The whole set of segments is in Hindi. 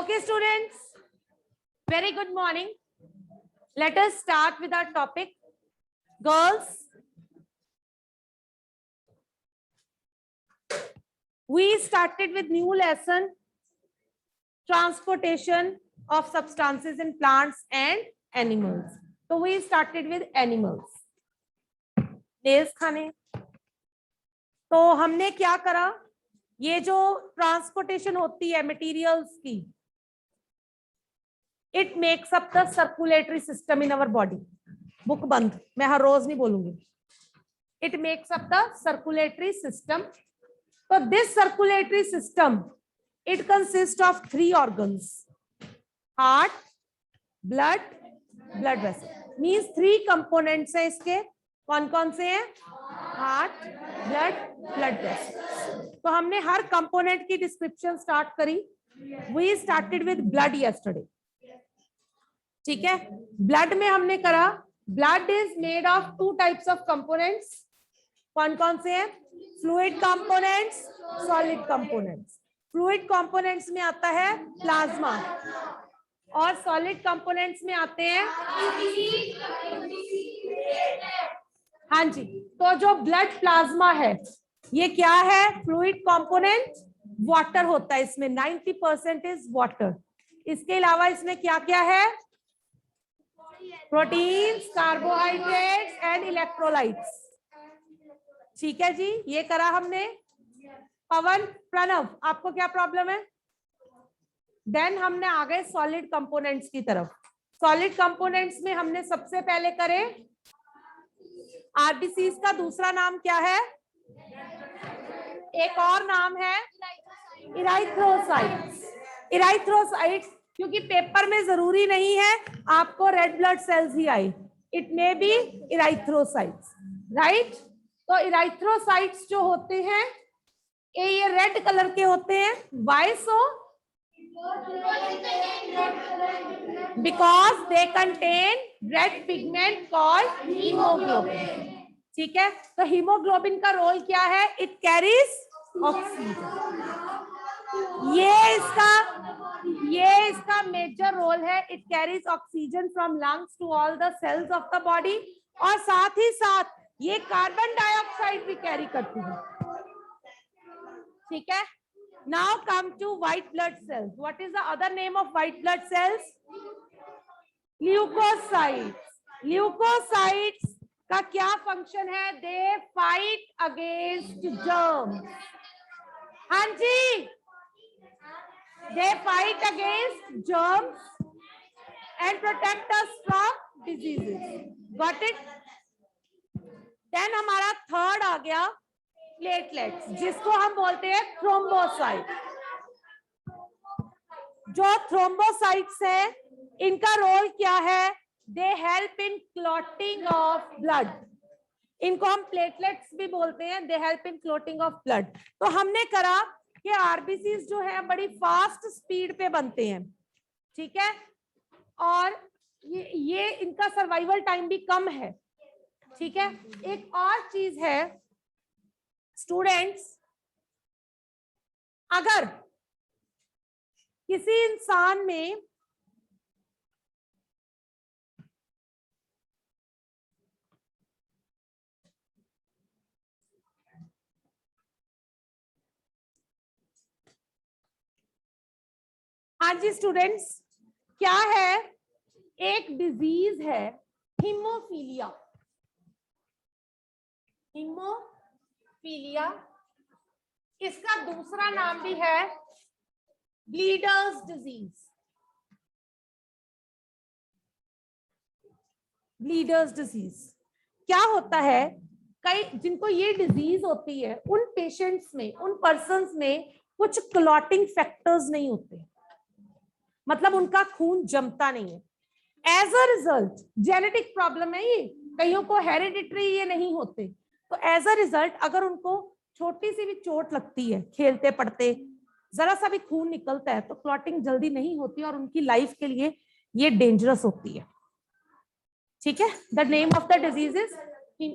Okay, students, very good morning. Let us start with our topic. Girls, we started with new lesson, transportation of substances in plants and animals. So we started with animals. Nails खाने. तो हमने क्या करा, ये जो ट्रांसपोर्टेशन होती है मटेरियल्स की, it makes up the circulatory system in our body. Book बंद, मैं हर रोज नहीं बोलूंगी. It makes up the circulatory system. तो this circulatory system, it consist of 3 organs: heart, blood, blood vessel. Means 3 components हैं इसके. कौन कौन से हैं? Heart, blood, blood vessel. तो हमने हर कंपोनेंट की डिस्क्रिप्शन स्टार्ट करी. We started with blood yesterday. ठीक है, ब्लड में हमने करा, blood is made of 2 types of components. कौन कौन से हैं? Fluid components, solid components. Fluid components में आता है प्लाज्मा और सॉलिड कंपोनेंट्स में आते हैं. हाँ जी, तो जो ब्लड प्लाज्मा है ये क्या है? Fluid component. वाटर होता है इसमें, 90% इज वाटर. इसके अलावा इसमें क्या क्या है? Proteins, carbohydrates and electrolytes. ठीक है जी, ये करा हमने. पवन, प्रणव, आपको क्या प्रॉब्लम है? देन हमने आ गए सॉलिड कंपोनेंट्स की तरफ. सॉलिड कंपोनेंट्स में हमने सबसे पहले करे आरबीसीज का दूसरा नाम क्या है? एक और नाम है इराइथ्रोसाइट्स. इराइथ्रोसाइट्स क्योंकि पेपर में जरूरी नहीं है आपको रेड ब्लड सेल्स ही आए. It may be erythrocytes, right. तो इराइथ्रोसाइट्स जो होते हैं ये रेड कलर के होते हैं. Why so? Because they contain red pigment called haemoglobin. ठीक है, तो हीमोग्लोबिन का रोल क्या है? It carries oxygen. ये इसका मेजर रोल है. It carries oxygen from lungs to all the cells of the body. और साथ ही साथ ये कार्बन डाइऑक्साइड भी कैरी करती है. ठीक है. Now come to white blood cells. What is the other name of white blood cells? Leucocytes. Leucocytes का क्या फंक्शन है? They fight against germs. हाँ जी, they fight against germs and protect us from diseases. Got it? Then हमारा थर्ड आ गया प्लेटलेट्स, जिसको हम बोलते हैं थ्रोम्बोसाइट. जो थ्रोम्बोसाइट्स है इनका रोल क्या है? They help in clotting of blood. इनको हम प्लेटलेट्स भी बोलते हैं. They help in clotting of blood. तो हमने करा कि आरबीसीज जो है बड़ी फास्ट स्पीड पे बनते हैं. ठीक है, और ये इनका सर्वाइवल टाइम भी कम है. ठीक है. एक और चीज है स्टूडेंट्स, अगर किसी इंसान में हाँ जी स्टूडेंट्स, क्या है? एक डिजीज है हीमोफीलिया. हीमोफीलिया, इसका दूसरा नाम भी है ब्लीडर्स डिजीज. ब्लीडर्स डिजीज क्या होता है? कई जिनको ये डिजीज होती है उन पेशेंट्स में, उन पर्सन्स में कुछ क्लॉटिंग फैक्टर्स नहीं होते. मतलब उनका खून जमता नहीं है. As a result, genetic problem है ये, कईयों को हेरिडिटरी ये नहीं होते. तो एज अ रिजल्ट अगर उनको छोटी सी भी चोट लगती है, खेलते पड़ते जरा सा भी खून निकलता है, तो क्लॉटिंग जल्दी नहीं होती और उनकी लाइफ के लिए ये डेंजरस होती है. ठीक है, the name of the disease is,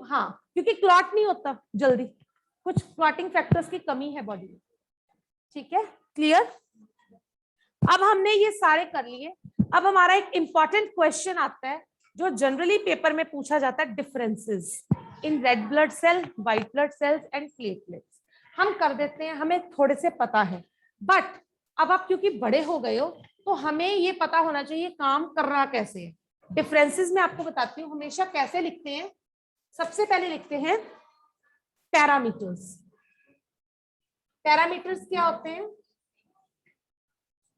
हाँ, क्योंकि क्लॉट नहीं होता जल्दी, कुछ क्लॉटिंग फैक्टर्स की कमी है बॉडी में. ठीक है, क्लियर? अब हमने ये सारे कर लिए। अब हमारा एक इंपॉर्टेंट क्वेश्चन आता है जो जनरली पेपर में पूछा जाता है, differences in red blood cell, white blood cells and platelets. हम कर देते हैं, हमें थोड़े से पता है, बट अब आप क्योंकि बड़े हो गए हो तो हमें ये पता होना चाहिए काम कर रहा कैसे है। डिफरेंसेस में आपको बताती हूँ हमेशा कैसे लिखते हैं। सबसे पहले लिखते हैं पैरामीटर्स। पैरामीटर्स क्या होते हैं?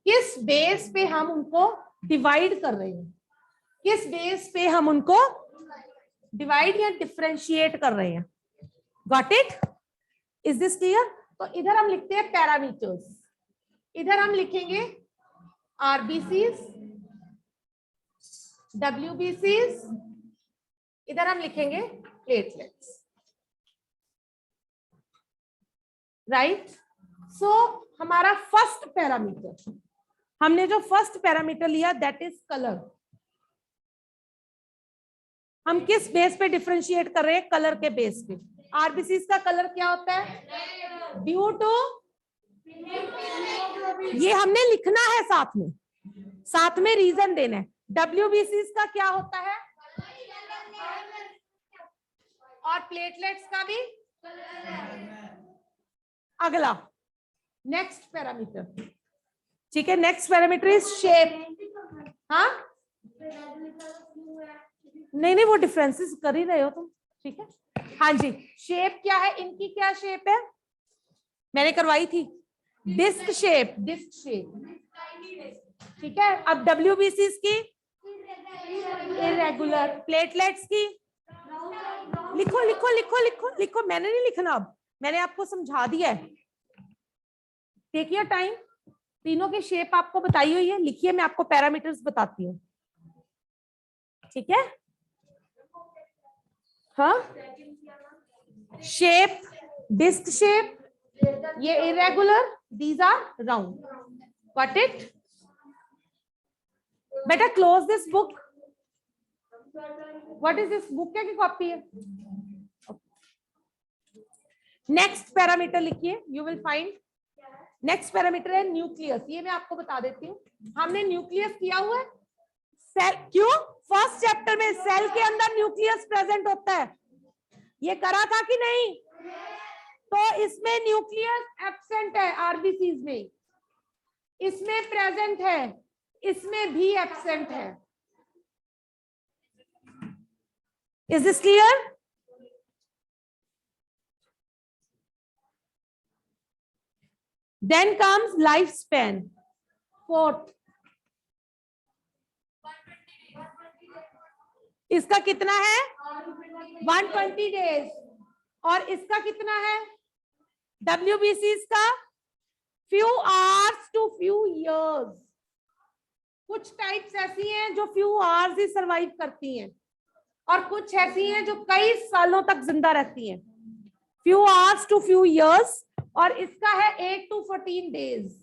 किस बेस पे हम उनको डिवाइड कर रहे हैं, किस बेस पे हम उनको डिवाइड या डिफरेंशिएट कर रहे हैं। Got it? Is this clear? तो इधर हम लिखते हैं पैरामीटर्स, इधर हम लिखेंगे आरबीसीज, डब्ल्यूबीसीज, इधर हम लिखेंगे प्लेटलेट्स। राइट? सो हमारा फर्स्ट पैरामीटर, हमने जो फर्स्ट पैरामीटर लिया दैट इज कलर। हम किस बेस पे डिफरेंशिएट कर रहे हैं? कलर के बेस पे। आरबीसी का कलर क्या होता है? ड्यू टू, ये हमने लिखना है साथ में, साथ में रीजन देना है। डब्ल्यूबीसी का क्या होता है? और प्लेटलेट्स का भी। अगला नेक्स्ट पैरामीटर, ठीक है, नेक्स्ट पैरामीटर इज शेप। हाँ नहीं नहीं, वो डिफरेंसेस कर ही रहे हो तुम, ठीक है। हाँ जी, शेप क्या है इनकी? क्या शेप है? मैंने करवाई थी, डिस्क शेप, डिस्क शेप, ठीक है। अब डब्ल्यूबीसी की इरेगुलर, प्लेटलेट्स की लिखो लिखो लिखो लिखो लिखो, मैंने नहीं लिखना, अब मैंने आपको समझा दिया है। टेक योर टाइम, तीनों की शेप आपको बताई हुई है, लिखिए, मैं आपको पैरामीटर्स बताती हूँ, ठीक है। हाँ, शेप, डिस्क शेप, ये irregular, these are round. Got it? बेटा close this book. What is this book? क्या की कॉपी है? नेक्स्ट पैरामीटर लिखिए, you will find. Next parameter है न्यूक्लियस। ये मैं आपको बता देती हूँ, हमने न्यूक्लियस किया हुआ है। सेल, क्यों? फर्स्ट चैप्टर में सेल के अंदर न्यूक्लियस प्रेजेंट होता है, ये करा था कि नहीं? तो इसमें न्यूक्लियस एब्सेंट है, आरबीसीज में, इसमें प्रेजेंट है, इसमें भी एब्सेंट है। Is this clear? Then comes life span, fourth. इसका कितना है? 120 डेज। और इसका कितना है? डब्ल्यूबीसी का few hours to few years. कुछ टाइप्स ऐसी हैं जो फ्यू आवर्स ही सरवाइव करती हैं, और कुछ ऐसी हैं जो कई सालों तक जिंदा रहती हैं। Few hours to few years, और इसका है 8 to 14 days.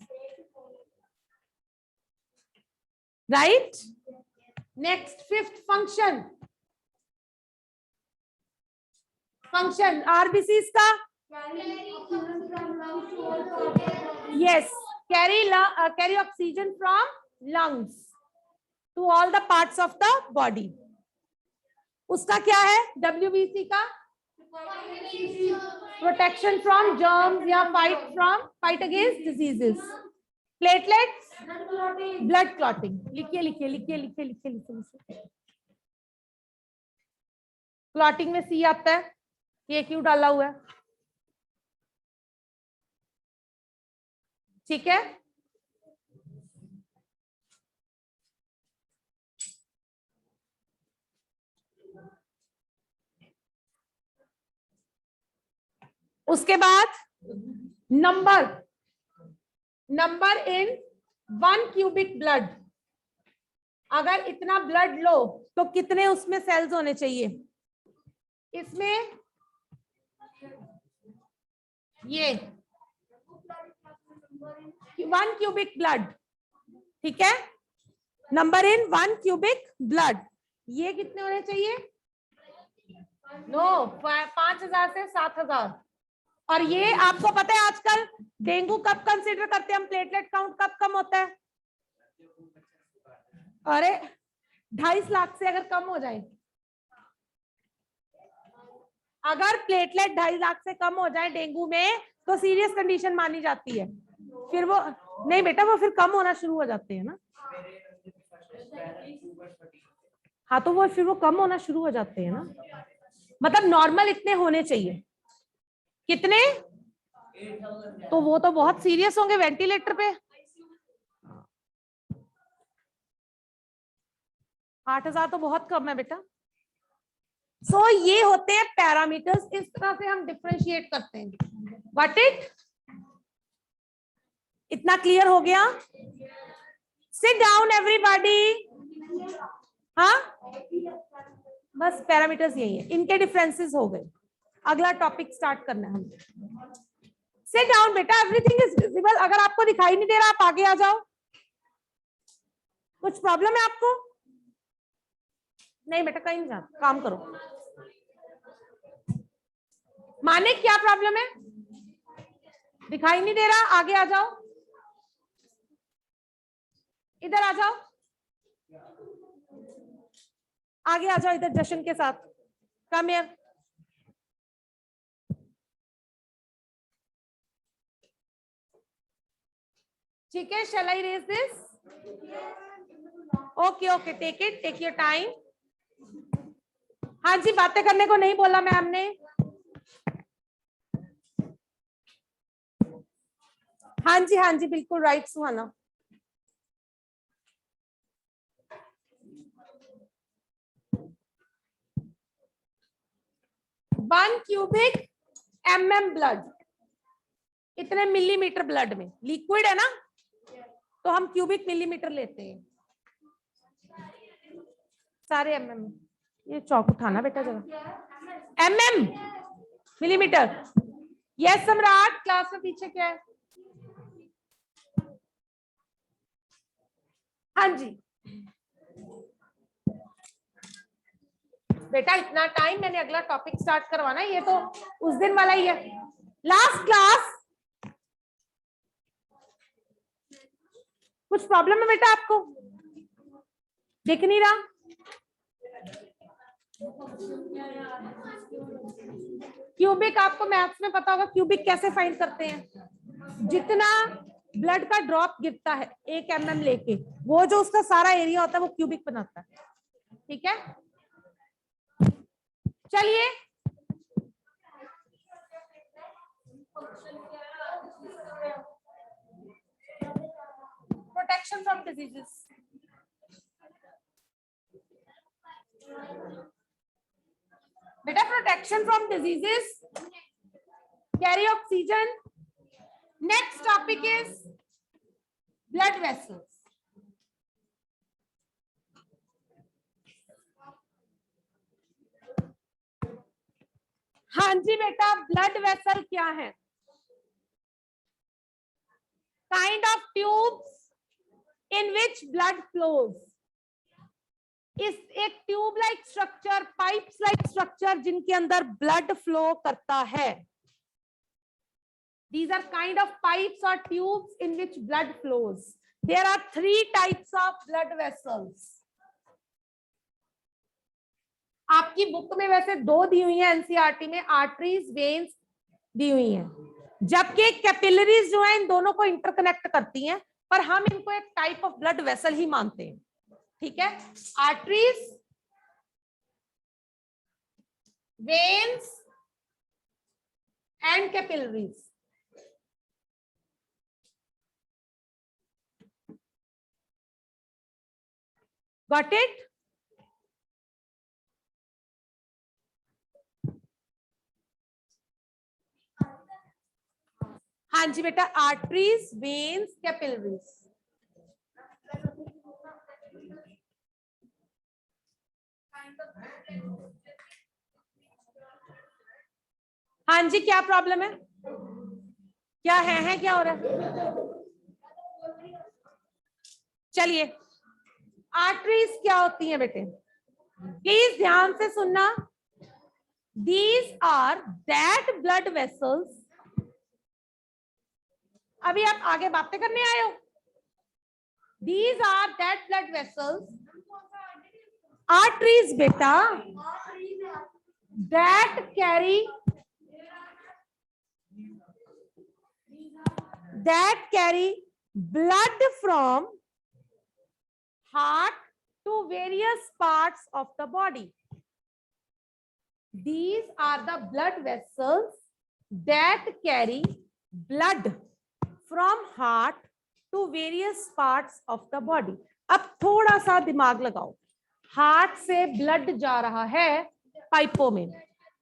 Right? Next fifth function, function RBC का yes, carry oxygen from lungs to all the parts of the body. उसका क्या है? डब्ल्यूबीसी का प्रोटेक्शन फ्रॉम जर्म्स या fight against diseases. Platelets blood clotting. लिखिए लिखिए लिखिए लिखिए लिखिए लिखिए। क्लॉटिंग में सी आता है, ये क्यों डाला हुआ है? ठीक है, उसके बाद नंबर इन 1 क्यूबिक ब्लड। अगर इतना ब्लड लो तो कितने उसमें सेल्स होने चाहिए? इसमें ये 1 क्यूबिक ब्लड, ठीक है। नंबर इन 1 क्यूबिक ब्लड, ये कितने होने चाहिए? 5000 से 7000। और ये आपको पता है आजकल डेंगू कब कंसीडर करते हैं हम? प्लेटलेट काउंट कब कम होता है? अरे 2.5 लाख से अगर कम हो जाए, अगर प्लेटलेट 2.5 लाख से कम हो जाए डेंगू में तो सीरियस कंडीशन मानी जाती है। फिर वो नहीं बेटा, वो फिर कम होना शुरू हो जाते हैं ना। हाँ तो वो फिर वो कम होना शुरू हो जाते हैं ना, मतलब नॉर्मल इतने होने चाहिए। कितने? तो वो तो बहुत सीरियस होंगे वेंटिलेटर पे। 8,000 तो बहुत कम है बेटा। सो ये होते हैं पैरामीटर्स, इस तरह से हम डिफरेंशिएट करते हैं। What it? इतना क्लियर हो गया? Sit down everybody. हाँ बस पैरामीटर्स यही है, इनके डिफरेंसेस हो गए। अगला टॉपिक स्टार्ट करना है हम। सिट डाउन बेटा, एवरीथिंग इज विजिबल। अगर आपको दिखाई नहीं दे रहा आप आगे आ जाओ। कुछ प्रॉब्लम है आपको? नहीं बेटा कहीं नहीं जाओ, काम करो। माने क्या प्रॉब्लम है? दिखाई नहीं दे रहा, आगे आ जाओ, इधर आ जाओ, आगे आ जाओ, इधर जशन के साथ। Come here. ठीक है, shall I raise this? Okay okay, take it, take your time. हाँ जी, बातें करने को नहीं बोला मैम ने। हाँ जी बिल्कुल राइट सुहाना। वन क्यूबिक mm ब्लड, इतने मिलीमीटर ब्लड में, लिक्विड है ना तो हम क्यूबिक मिलीमीटर लेते हैं सारे mm। ये चौक उठाना बेटा जरा। mm millimetre. यस सम्राट, क्लास में पीछे क्या है? हाँ जी बेटा, इतना टाइम मैंने अगला टॉपिक स्टार्ट करवाना है, ये तो उस दिन वाला ही है। Last class. कुछ प्रॉब्लम है बेटा आपको? दिख नहीं रहा? क्यूबिक आपको मैथ्स में पता होगा, क्यूबिक कैसे फाइंड करते हैं? जितना ब्लड का ड्रॉप गिरता है 1 mm लेके, वो जो उसका सारा एरिया होता है वो क्यूबिक बनाता है। ठीक है, चलिए प्रोटेक्शन फ्रॉम डिजीजेस। बेटा protection from diseases, carry oxygen. Next topic is blood vessels. हाँ जी बेटा, ब्लड वेसल क्या है? Kind of tubes in which blood flows. इस एक tube like structure, pipes like structure जिनके अंदर ब्लड फ्लो करता है। These are kind of pipes or tubes in which blood flows. There are 3 types of blood vessels. आपकी बुक में वैसे 2 दी हुई है एनसीईआरटी में, आर्टरीज वेन्स दी हुई हैं, जबकि कैपिलरीज जो है इन दोनों को इंटरकनेक्ट करती हैं, पर हम इनको एक टाइप ऑफ ब्लड वेसल ही मानते हैं। ठीक है, arteries, veins and capillaries. Got it? हाँ जी बेटा, आर्टरीज, वेन्स, कैपिलरीज। हाँ जी, क्या प्रॉब्लम है? क्या है क्या हो रहा है? चलिए, आर्टरीज क्या होती हैं बेटे? प्लीज ध्यान से सुनना। These are that blood vessels. अभी आप आगे बातें करने आए हो? These are that blood vessels, arteries beta, that carry blood from heart to various parts of the body. These are the blood vessels that carry blood from heart to various parts of the body. अब थोड़ा सा दिमाग लगाओ, हार्ट से ब्लड जा रहा है पाइपों में,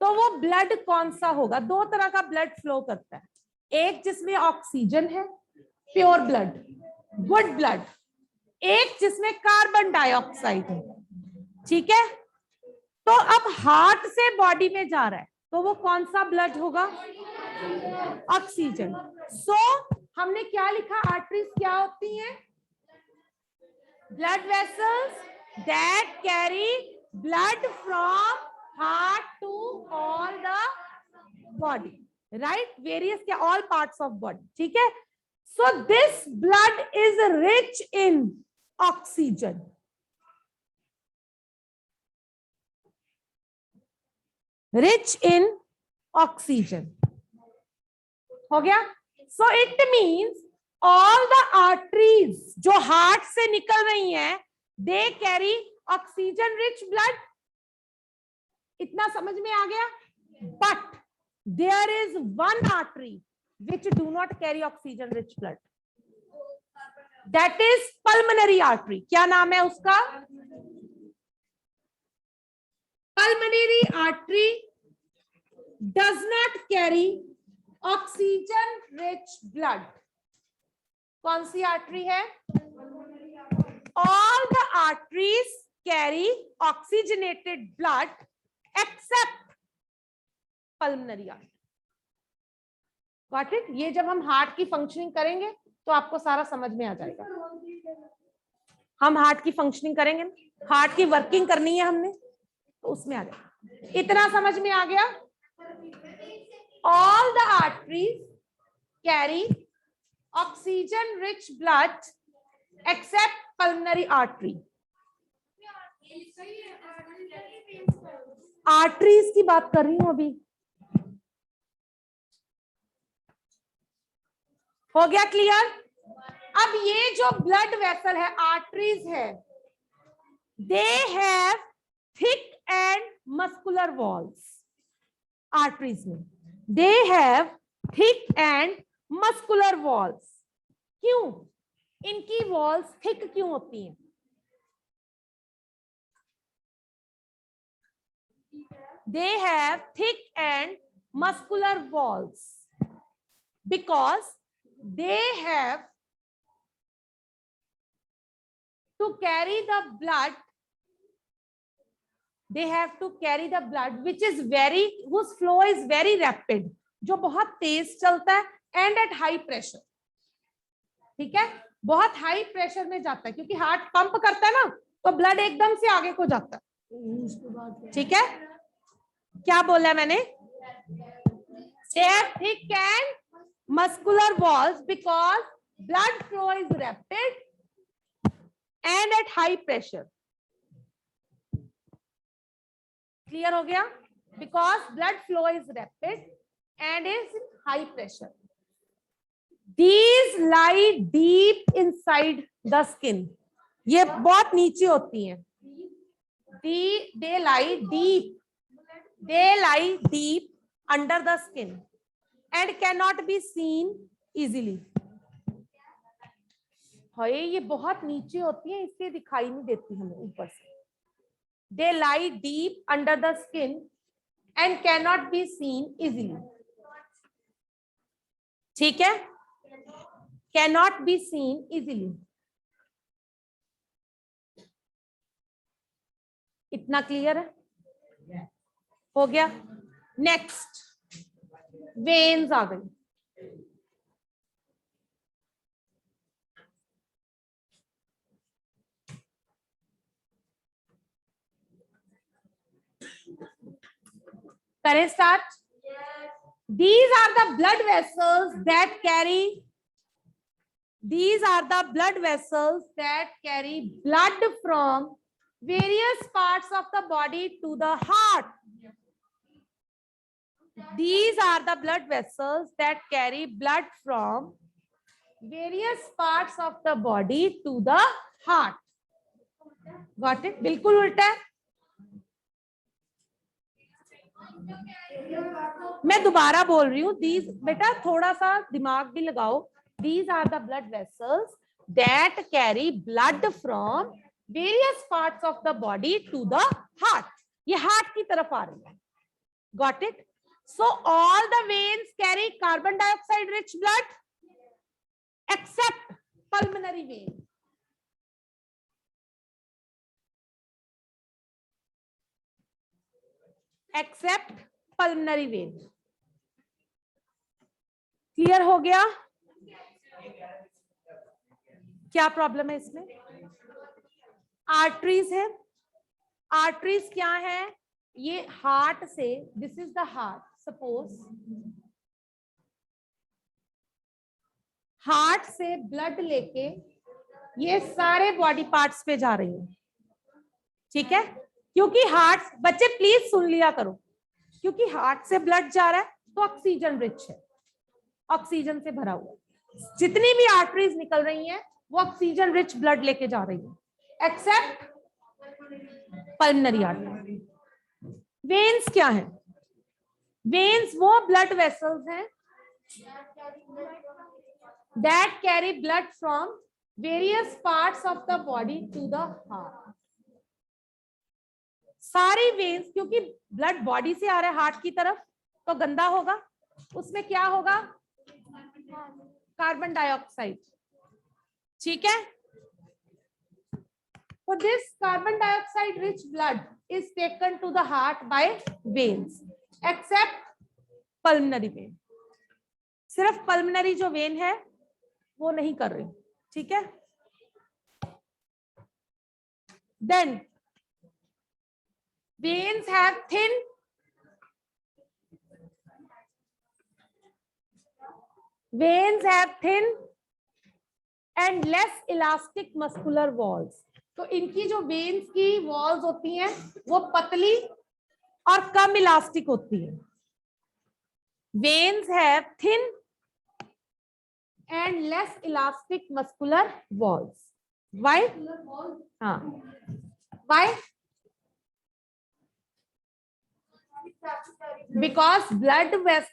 तो वो ब्लड कौन सा होगा? दो तरह का ब्लड फ्लो करता है, एक जिसमें ऑक्सीजन है, प्योर ब्लड, गुड ब्लड, एक जिसमें कार्बन डाइऑक्साइड है, ठीक है? तो अब हार्ट से बॉडी में जा रहा है, तो वो कौन सा ब्लड होगा? ऑक्सीजन। सो हमने क्या लिखा? आर्टरीज क्या होती हैं? Blood vessels that carry blood from heart to all the body, right? Various क्या? ऑल पार्ट्स ऑफ बॉडी, ठीक है? So this blood is rich in oxygen. Rich in oxygen. हो गया? So it means all the arteries जो हार्ट से निकल रही हैं, they carry oxygen rich blood. इतना समझ में आ गया? But there is one artery which do not carry oxygen rich blood, that is pulmonary artery. क्या नाम है उसका? Pulmonary artery does not carry oxygen rich blood. कौन सी आर्टरी है? All the arteries carry oxygenated blood except pulmonary artery. Got it? ये जब हम हार्ट की फंक्शनिंग करेंगे तो आपको सारा समझ में आ जाएगा. हम हार्ट की फंक्शनिंग करेंगे, हार्ट की वर्किंग करनी है हमने, तो उसमें आ जाएगा. इतना समझ में आ गया? All the arteries carry oxygen rich blood except pulmonary artery. Arteries की बात कर रही हूं अभी. हो गया क्लियर? अब ये जो ब्लड वेसल है, आर्टरीज है, they have thick and muscular walls. Arteries में they have thick and muscular walls. क्यों इनकी वॉल्स थिक क्यों होती हैं? They have thick and muscular walls because they have to carry the blood. They have to carry the blood which is whose flow is very rapid, जो बहुत तेज चलता है, and at high pressure. ठीक है? बहुत हाई प्रेशर में जाता है, क्योंकि हार्ट पंप करता है ना, तो ब्लड एकदम से आगे को जाता है. ठीक है? क्या बोला मैंने? They have thick and muscular walls because blood flow is rapid and at high pressure. Clear हो गया? Because blood flow is rapid and is in high pressure. These lie deep inside the skin. ये बहुत नीचे होती हैं. They lie deep under the skin and can not be seen easily. ये बहुत नीचे होती है, इसलिए दिखाई नहीं देती हमें ऊपर से. They lie deep under the skin and cannot be seen easily. ठीक है? Cannot be seen easily. इतना क्लियर है? हो गया? नेक्स्ट, वेन्स आ गई. करें start? These are the blood vessels that carry These are the blood vessels that carry blood from various parts of the body to the heart. These are the blood vessels that carry blood from various parts of the body to the heart. Got it? बिल्कुल उल्टा है। मैं दोबारा बोल रही हूँ, these बेटा थोड़ा सा दिमाग भी लगाओ। These are the blood vessels that carry blood from various parts of the body to the heart. ये हार्ट की तरफ आ रही है। Got it? So all the veins carry carbon dioxide rich blood except pulmonary vein. Except pulmonary vein. Clear हो गया? क्या प्रॉब्लम है इसमें? आर्टरीज है। आर्टरीज क्या है? ये हार्ट से, this is the heart, suppose heart से ब्लड लेके ये सारे बॉडी पार्ट्स पे जा रही है। ठीक है? क्योंकि हार्ट, बच्चे प्लीज सुन लिया करो, क्योंकि हार्ट से ब्लड जा रहा है तो ऑक्सीजन रिच है, ऑक्सीजन से भरा हुआ है। जितनी भी आर्टरीज निकल रही हैं वो ऑक्सीजन रिच ब्लड लेके जा रही है, एक्सेप्ट पल्मोनरी आर्टरी। वेन्स क्या है? वेन्स वो ब्लड वेसल्स हैं that carry blood from various parts of the body to the heart. सारी वेन्स, क्योंकि ब्लड बॉडी से आ रहा है हार्ट की तरफ तो गंदा होगा, उसमें क्या होगा? Carbon dioxide. ठीक है? So this carbon dioxide rich blood is taken to the heart by veins except pulmonary vein. सिर्फ पल्मोनरी जो वेन है वो नहीं कर रही। ठीक है? Then veins have thin and less elastic muscular walls. तो इनकी जो वेन्स की वॉल्स होती हैं वो पतली और कम इलास्टिक होती है। Veins have thin and less elastic muscular walls. Why? हाँ, why? Because blood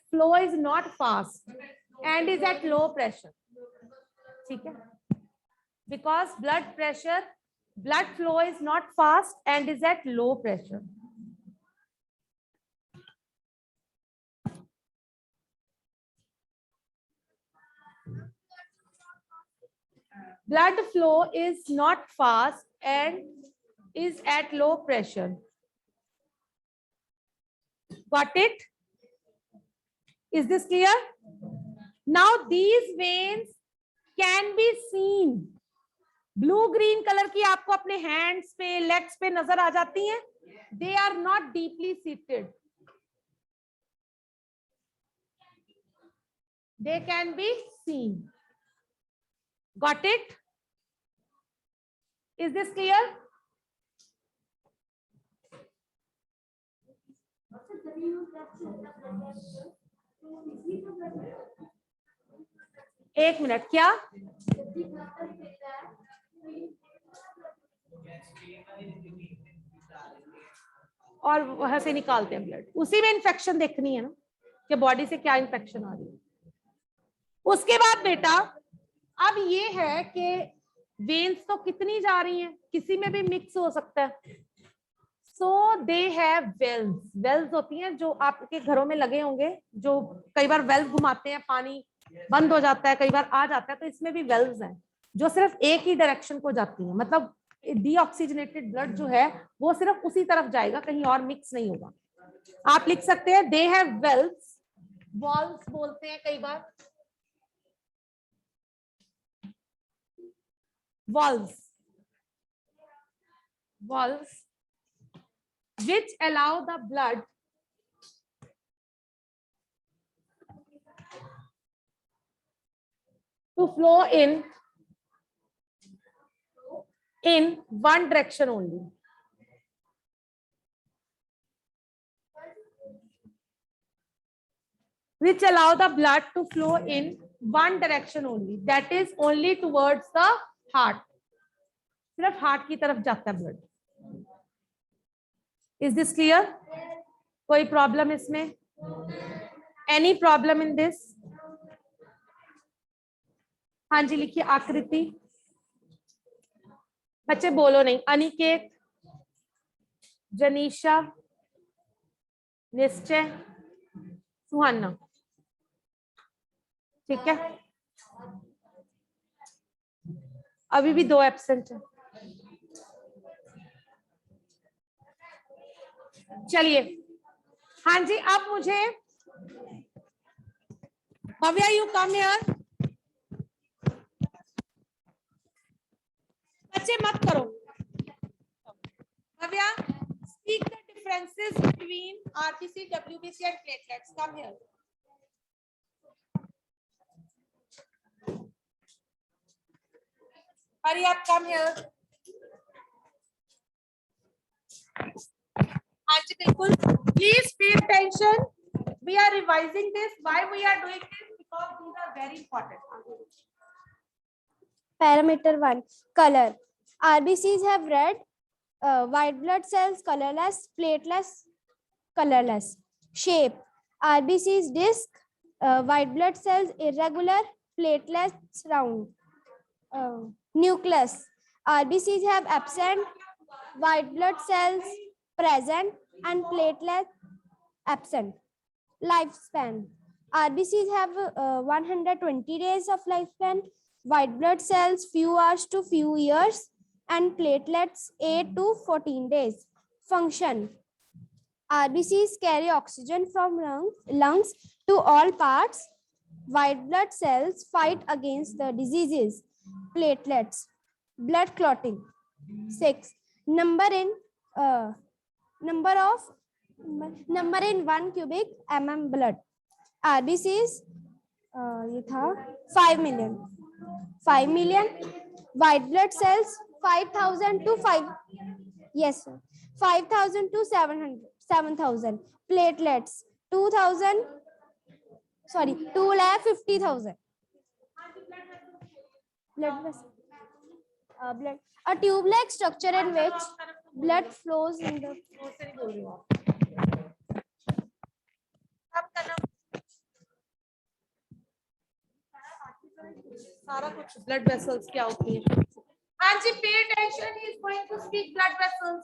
flow is not fast and is at low pressure. ठीक है? Because blood flow is not fast and is at low pressure. Blood flow is not fast and is at low pressure. Got it? Is this clear? Now these veins can be seen. Blue green colour की आपको अपने हैंड्स पे, लेग्स पे नजर आ जाती हैं। They are not deeply seated. They can be seen. Got it? Is this clear? एक मिनट, क्या? और वहां से निकालते हैं ब्लड, उसी में इन्फेक्शन देखनी है ना कि बॉडी से क्या इन्फेक्शन आ रही है। उसके बाद बेटा अब ये है कि वेन्स तो कितनी जा रही हैं, किसी में भी मिक्स हो सकता है। सो दे हैव वेल्व्स। वेल्व्स होती हैं जो आपके घरों में लगे होंगे, जो कई बार वेल्व घुमाते हैं, पानी बंद हो जाता है, कई बार आ जाता है, तो इसमें भी वेल्व्स हैं जो सिर्फ एक ही डायरेक्शन को जाती हैं। मतलब डीऑक्सीजनेटेड ब्लड जो है वो सिर्फ उसी तरफ जाएगा, कहीं और मिक्स नहीं होगा। आप लिख सकते हैं दे हैव वेल्व्स, वॉल्व्स बोलते हैं कई बार, valves which allow the blood to flow in one direction only. Which allow the blood to flow in one direction only, that is only towards the heart. सिर्फ हार्ट की तरफ जाता है ब्लड. Is this clear? कोई प्रॉब्लम इसमें? Any problem in this? हाँ जी लिखिए आकृति. बच्चे बोलो नहीं. अनिकेत, जनीशा, निश्चय, सुहाना. ठीक है, अभी भी 2 एब्सेंट है. चलिए हाँ जी, अब मुझे भव्या यू कम हियर. बच्चे मत करो. Bhavya, speak the differences between RBC, WBC and platelets. Come here. Hurry up, come here. हाँ जी बिल्कुल. Please pay attention. We are revising this. Why we are doing this? Because these are very important. Parameter 1, color. RBCs have red, white blood cells colorless, platelets colorless. Shape. RBCs disc, white blood cells irregular, platelets round. Nucleus. RBCs have absent, white blood cells present and platelets absent. Lifespan. RBCs have 120 days of lifespan, white blood cells few hours to few years, and platelets 8 to 14 days. Function. RBCs carry oxygen from lungs to all parts. White blood cells fight against the diseases. Platelets. Blood clotting. 6. Number in 1 cubic mm blood. RBCs 5 million. 5 million. White blood cells 5,000 to 5,000 to 7,000. Platelets 2,50,000. Blood vessel. A tube-like structure in which blood flows in the. सारा कुछ blood vessels क्या होती है? हाँ जी, pay attention. He is going to speak blood vessels.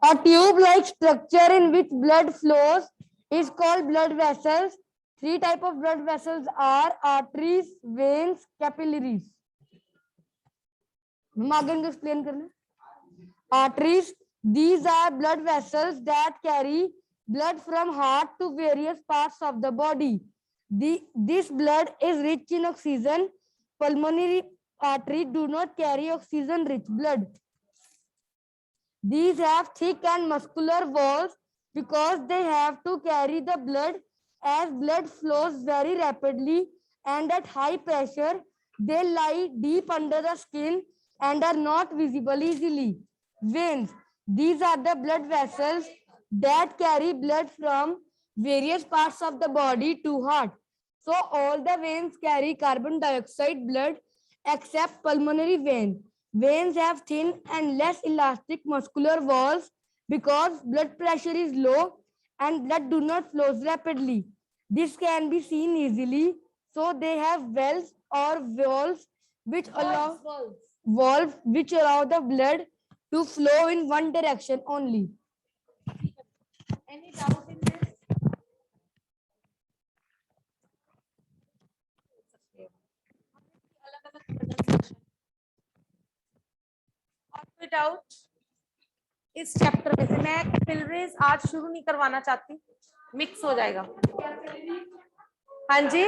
A tube-like structure in which blood flows is called blood vessels. 3 types of blood vessels are arteries, veins, capillaries. हम आगे इनको explain करना. Arteries, these are blood vessels that carry blood from heart to various parts of the body. This blood is rich in oxygen. Pulmonary arteries do not carry oxygen-rich blood. These have thick and muscular walls because they have to carry the blood. As blood flows very rapidly and at high pressure, they lie deep under the skin and are not visible easily. Veins, these are the blood vessels that carry blood from various parts of the body to heart. So all the veins carry carbon dioxide blood except pulmonary vein. Veins have thin and less elastic muscular walls because blood pressure is low and blood do not flow rapidly. This can be seen easily. So they have valves or valves which allow the blood to flow in one direction only. Any doubt in this? और कोई डाउट इस चैप्टर में से? मैं कैपिलरीज आज शुरू नहीं करवाना चाहती, मिक्स हो जाएगा. हाँ जी.